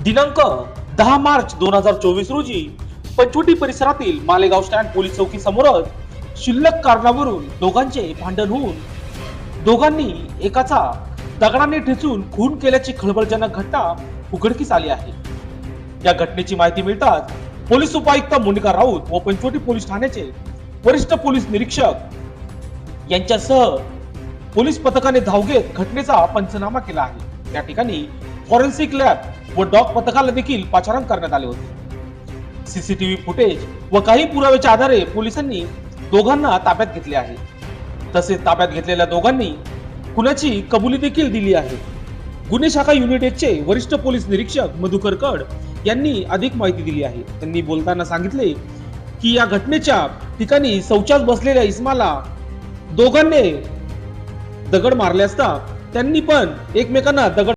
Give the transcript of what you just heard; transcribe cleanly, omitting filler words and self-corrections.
दिनांक 10 मार्च 2024 रोजी पंचवटी परिसरातील मालेगाव स्टँड पोलीस चौकी समोरच क्षुल्लक कारणावरून दोघांचे भांडण होऊन दोघांनी एकाचा दगडाने ठेचून खून केल्याची खळबळजनक घटना उघडकीस आली आहे। या घटनेची माहिती मिळताच पोलीस उपायुक्त मोनिका राऊत व पंचवटी पोलीस ठाण्याचे वरिष्ठ पोलीस निरीक्षक यांच्यासह पोलीस पथकाने धाव घेत घटनेचा पंचनामा केला आहे। त्या ठिकाणी फॉरेन्सिक लॅब व डॉग पथकाला देखील पाचारण करण्यात आले होते। सीसीटीव्ही फुटेज व काही पुराव्याच्या आधारे पोलिसांनी दोघांना ताब्यात घेतले आहे। तसेच ताब्यात घेतलेल्या दोघांनी खुनाची कबुली देखील दिली आहे। गुन्हे शाखा युनिट 1 चे वरिष्ठ पोलीस निरीक्षक मधुकर कड यांनी अधिक माहिती दिली आहे। त्यांनी बोलताना सांगितले की या घटनेच्या ठिकाणी शौचास बसलेल्या इस्माला दोघांनी दगड मारले असता त्यांनी पण एकमेकांना दगड